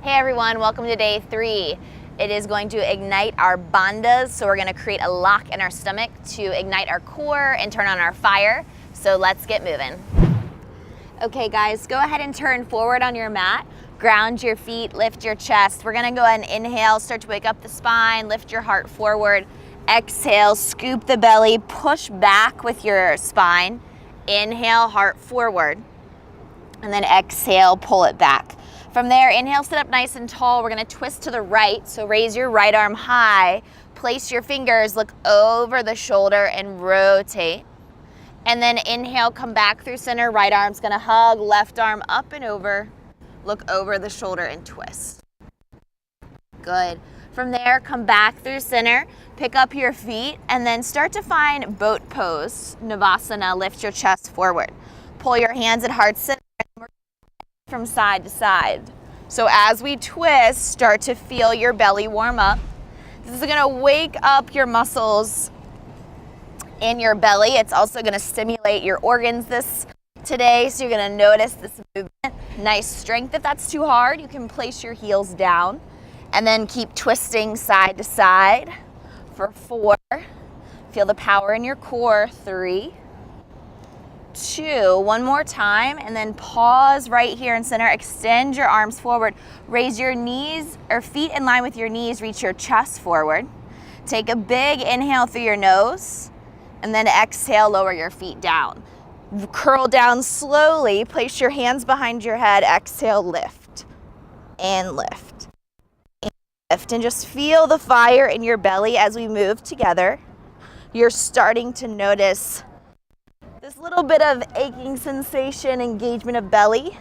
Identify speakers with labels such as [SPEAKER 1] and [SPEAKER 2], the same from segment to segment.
[SPEAKER 1] Hey everyone, welcome to day 3. It is going to ignite our bandhas, so we're going to create a lock in our stomach to ignite our core and turn on our fire. So let's get moving. Okay guys, go ahead and turn forward on your mat. Ground your feet, lift your chest. We're going to go ahead and inhale, start to wake up the spine, lift your heart forward. Exhale, scoop the belly, push back with your spine. Inhale, heart forward. And then exhale, pull it back. From there, inhale, sit up nice and tall. We're gonna twist to the right, so raise your right arm high, place your fingers, look over the shoulder and rotate. And then inhale, come back through center, right arm's gonna hug, left arm up and over, look over the shoulder and twist. Good. From there, come back through center, pick up your feet, and then start to find boat pose, Navasana, lift your chest forward. Pull your hands at heart center, from side to side. So as we twist, start to feel your belly warm up. This is gonna wake up your muscles in your belly. It's also gonna stimulate your organs today, so you're gonna notice this movement. Nice strength. If that's too hard, you can place your heels down and then keep twisting side to side for 4. Feel the power in your core. 3, 2, one more time, and then pause right here in center. Extend your arms forward. Raise your knees or feet in line with your knees. Reach your chest forward. Take a big inhale through your nose, and then exhale, lower your feet down. Curl down slowly. Place your hands behind your head. Exhale, lift and lift and lift. And just feel the fire in your belly as we move together. You're starting to notice this little bit of aching sensation, engagement of belly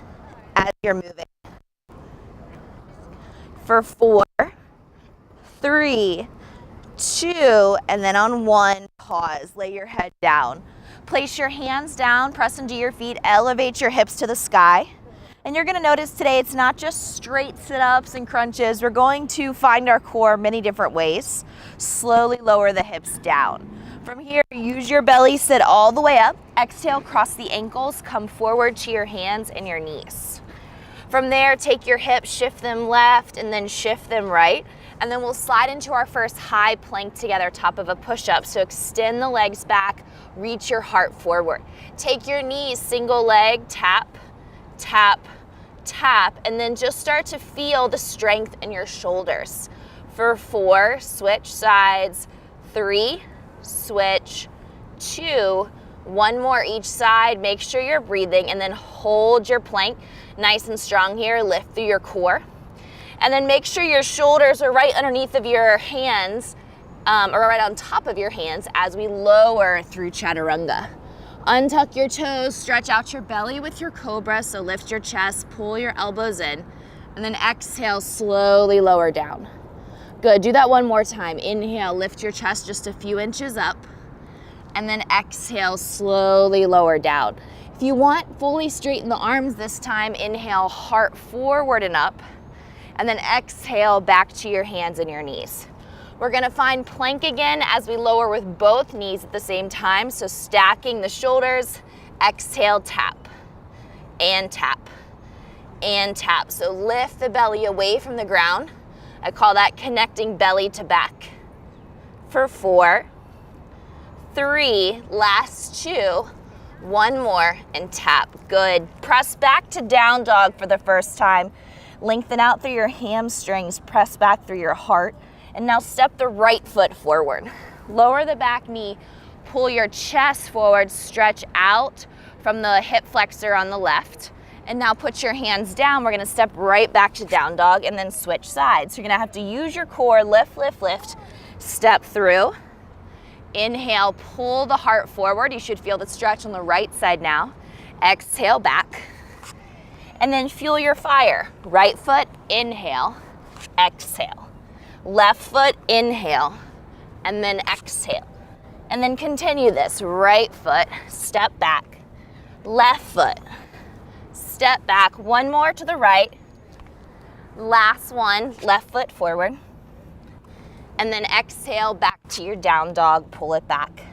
[SPEAKER 1] as you're moving. For 4, 3, 2, and then on 1, pause. Lay your head down. Place your hands down, press into your feet, elevate your hips to the sky. And you're gonna notice today it's not just straight sit-ups and crunches. We're going to find our core many different ways. Slowly lower the hips down. From here, use your belly, sit all the way up. Exhale, cross the ankles, come forward to your hands and your knees. From there, take your hips, shift them left, and then shift them right. And then we'll slide into our first high plank together, top of a push-up. So extend the legs back, reach your heart forward. Take your knees, single leg, tap, tap, tap, and then just start to feel the strength in your shoulders. For 4, switch sides. 3, switch. 2, one more each side. Make sure you're breathing, and then hold your plank nice and strong here. Lift through your core, and then make sure your shoulders are right underneath of your hands, or right on top of your hands as we lower through chaturanga. Untuck your toes, stretch out your belly with your cobra, so lift your chest, pull your elbows in, and then exhale, slowly lower down. Good, do that one more time. Inhale, lift your chest just a few inches up, and then exhale, slowly lower down. If you want, fully straighten the arms this time. Inhale, heart forward and up, and then exhale back to your hands and your knees. We're gonna find plank again as we lower with both knees at the same time, so stacking the shoulders. Exhale, tap, and tap, and tap. So lift the belly away from the ground. I call that connecting belly to back. For 4, 3, last 2, one more, and tap. Good. Press back to down dog for the first time. Lengthen out through your hamstrings, press back through your heart, and now step the right foot forward. Lower the back knee, pull your chest forward, stretch out from the hip flexor on the left. And now put your hands down. We're gonna step right back to down dog and then switch sides. So you're gonna have to use your core, lift, lift, lift, step through. Inhale, pull the heart forward. You should feel the stretch on the right side now. Exhale, back. And then fuel your fire. Right foot, inhale, exhale. Left foot, inhale, and then exhale. And then continue this. Right foot, step back. Left foot, step back. One more to the right. Last one, left foot forward. And then exhale back to your down dog, pull it back.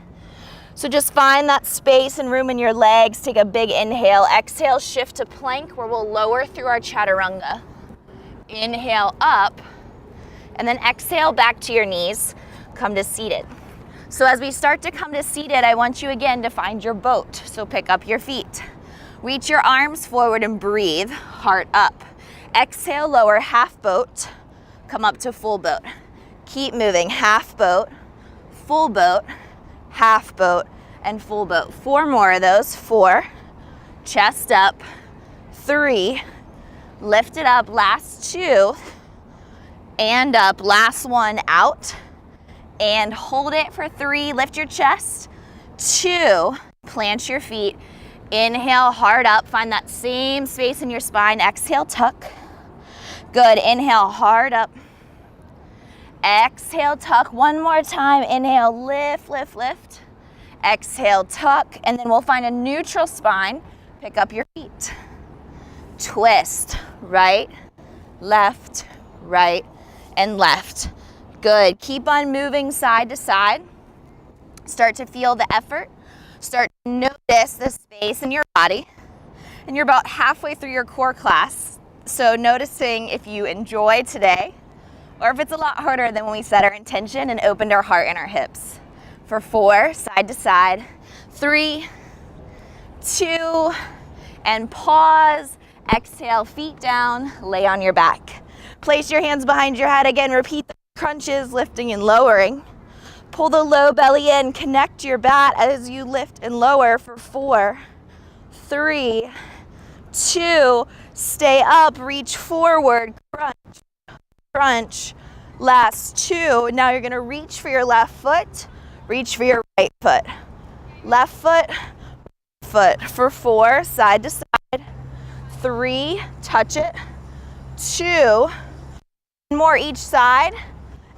[SPEAKER 1] So just find that space and room in your legs. Take a big inhale. Exhale, shift to plank where we'll lower through our chaturanga. Inhale up, and then exhale back to your knees. Come to seated. So as we start to come to seated, I want you again to find your boat. So pick up your feet. Reach your arms forward and breathe, heart up. Exhale, lower, half boat. Come up to full boat. Keep moving, half boat, full boat, half boat, and full boat. 4 more of those. 4, chest up, 3, lift it up, last 2, and up, last 1, out, and hold it for 3, lift your chest, 2, plant your feet, inhale, heart up, find that same space in your spine, exhale, tuck, good, inhale, heart up, exhale, tuck, 1 more time, inhale, lift, lift, lift, exhale, tuck, and then we'll find a neutral spine, pick up your feet, twist, right, left, right, and left. Good, keep on moving side to side. Start to feel the effort. Start to notice the space in your body. And you're about halfway through your core class. So noticing if you enjoy today, or if it's a lot harder than when we set our intention and opened our heart and our hips. For 4, side to side, 3, 2, and pause. Exhale, feet down, lay on your back. Place your hands behind your head again, repeat the crunches, lifting and lowering. Pull the low belly in, connect your bat as you lift and lower for 4, 3, 2, stay up, reach forward, crunch, crunch, last 2. Now you're gonna reach for your left foot, reach for your right foot. Left foot, foot for 4, side to side, 3, touch it, 2, more each side,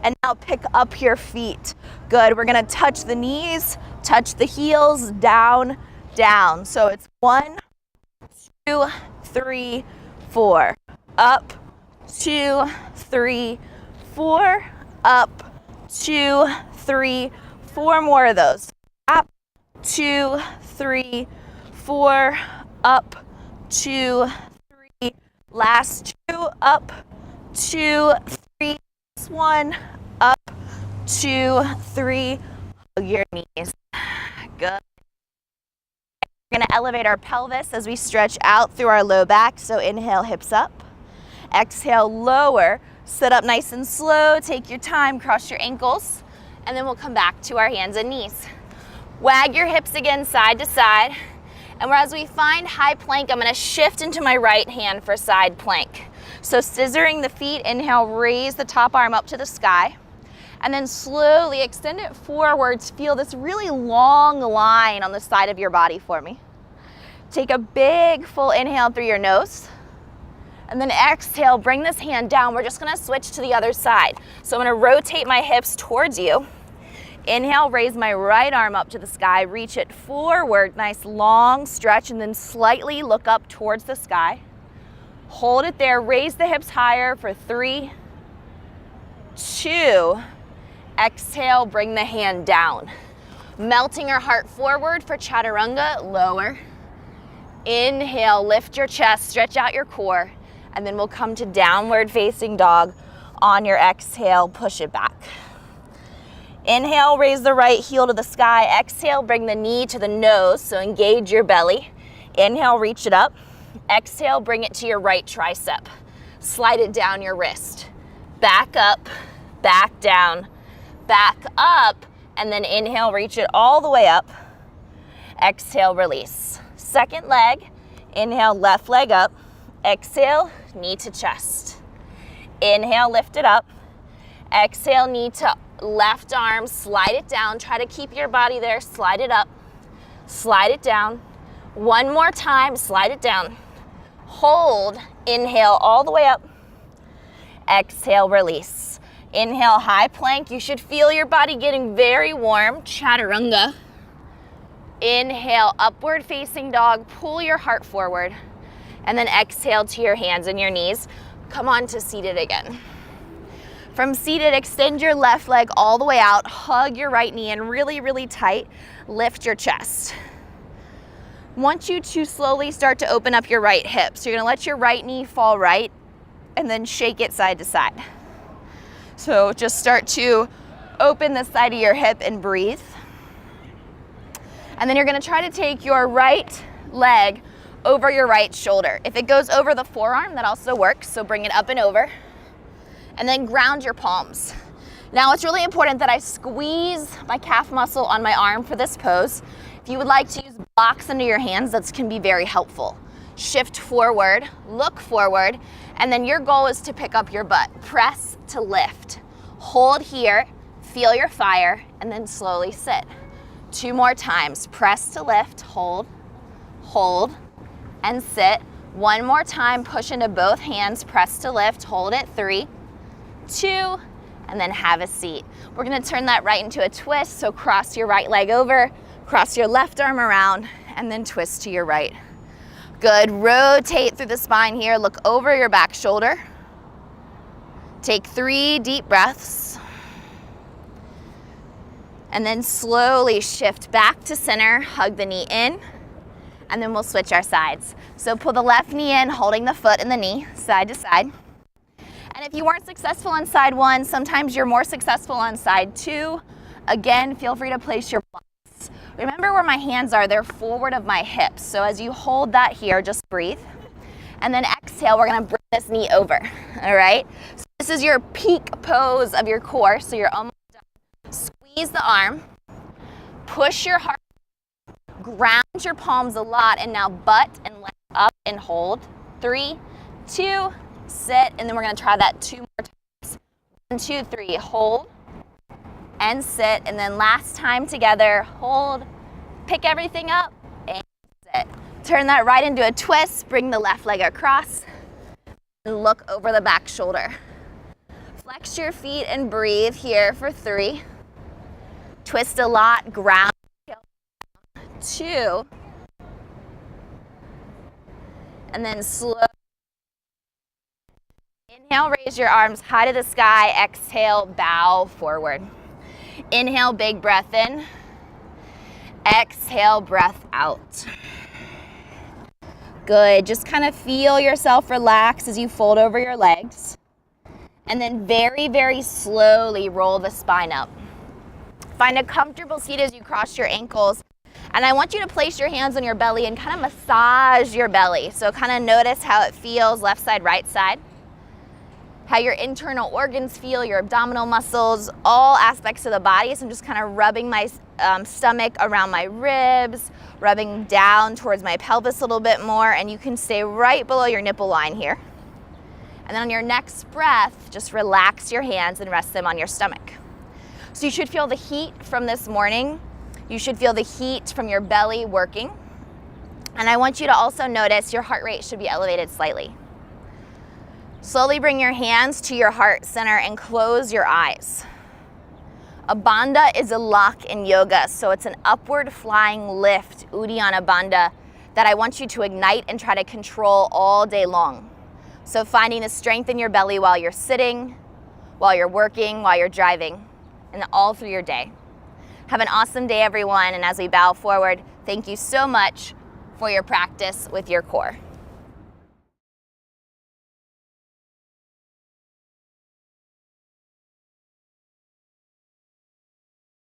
[SPEAKER 1] and now pick up your feet. Good, we're gonna touch the knees, touch the heels, down, down. So it's 1, 2, 3, 4, up, 2, 3, 4, up, 2, 3, 4 more of those. Up, 2, 3, 4, up, 2, 3, last 2, up, 2, 3, 1, up, 2, 3, hug your knees. Good. We're gonna elevate our pelvis as we stretch out through our low back. So inhale, hips up. Exhale, lower. Sit up nice and slow. Take your time, cross your ankles, and then we'll come back to our hands and knees. Wag your hips again side to side. And as we find high plank, I'm gonna shift into my right hand for side plank. So scissoring the feet, inhale, raise the top arm up to the sky. And then slowly extend it forwards. Feel this really long line on the side of your body for me. Take a big full inhale through your nose. And then exhale, bring this hand down. We're just gonna switch to the other side. So I'm gonna rotate my hips towards you. Inhale, raise my right arm up to the sky. Reach it forward, nice long stretch, and then slightly look up towards the sky. Hold it there, raise the hips higher for 3, 2, exhale, bring the hand down. Melting our heart forward for chaturanga, lower. Inhale, lift your chest, stretch out your core, and then we'll come to downward facing dog. On your exhale, push it back. Inhale, raise the right heel to the sky. Exhale, bring the knee to the nose, so engage your belly. Inhale, reach it up. Exhale, bring it to your right tricep. Slide it down your wrist. Back up, back down, back up, and then inhale, reach it all the way up. Exhale, release. Second leg, inhale, left leg up. Exhale, knee to chest. Inhale, lift it up. Exhale, knee to left arm, slide it down. Try to keep your body there, slide it up. Slide it down. 1 more time, slide it down. Hold, inhale all the way up. Exhale, release. Inhale, high plank. You should feel your body getting very warm, chaturanga. Inhale, upward facing dog. Pull your heart forward. And then exhale to your hands and your knees. Come on to seated again. From seated, extend your left leg all the way out. Hug your right knee in really, really tight. Lift your chest. Want you to slowly start to open up your right hip. So you're gonna let your right knee fall right. and then shake it side to side. So just start to open the side of your hip and breathe. And then you're gonna try to take your right leg over your right shoulder. If it goes over the forearm, that also works, so bring it up and over. And then ground your palms. Now it's really important that I squeeze my calf muscle on my arm for this pose. If you would like to use blocks under your hands, that can be very helpful. Shift forward, look forward, and then your goal is to pick up your butt. Press to lift. Hold here, feel your fire, and then slowly sit. 2 more times. Press to lift, hold, hold, and sit. 1 more time, push into both hands, press to lift, hold it. 3, 2, and then have a seat. We're gonna turn that right into a twist, so cross your right leg over, cross your left arm around, and then twist to your right. Good, rotate through the spine here, look over your back shoulder. Take 3 deep breaths. And then slowly shift back to center, hug the knee in, and then we'll switch our sides. So pull the left knee in, holding the foot and the knee, side to side. And if you weren't successful on side 1, sometimes you're more successful on side 2. Again, feel free to place your blocks. Remember where my hands are, they're forward of my hips. So as you hold that here, just breathe. And then exhale, we're gonna bring this knee over, all right? So this is your peak pose of your core, so you're almost done. Squeeze the arm, push your heart, ground your palms a lot, and now butt and leg up and hold. 3, 2, sit, and then we're gonna try that 2 more times. 1, 2, 3, hold, and sit, and then last time together, hold, pick everything up, and sit. Turn that right into a twist, bring the left leg across, and look over the back shoulder. Flex your feet and breathe here for 3. Twist a lot, ground, 2, and then slow. Inhale, raise your arms high to the sky. Exhale, bow forward. Inhale, big breath in. Exhale, breath out. Good, just kind of feel yourself relax as you fold over your legs. And then very, very slowly roll the spine up. Find a comfortable seat as you cross your ankles. And I want you to place your hands on your belly and kind of massage your belly. So kind of notice how it feels, left side, right side. How your internal organs feel, your abdominal muscles, all aspects of the body. So I'm just kind of rubbing my stomach around my ribs, rubbing down towards my pelvis a little bit more, and you can stay right below your nipple line here. And then on your next breath, just relax your hands and rest them on your stomach. So you should feel the heat from this morning. You should feel the heat from your belly working. And I want you to also notice your heart rate should be elevated slightly. Slowly bring your hands to your heart center and close your eyes. A bandha is a lock in yoga, so it's an upward flying lift, Uddiyana Bandha, that I want you to ignite and try to control all day long. So finding the strength in your belly while you're sitting, while you're working, while you're driving, and all through your day. Have an awesome day, everyone, and as we bow forward, thank you so much for your practice with your core.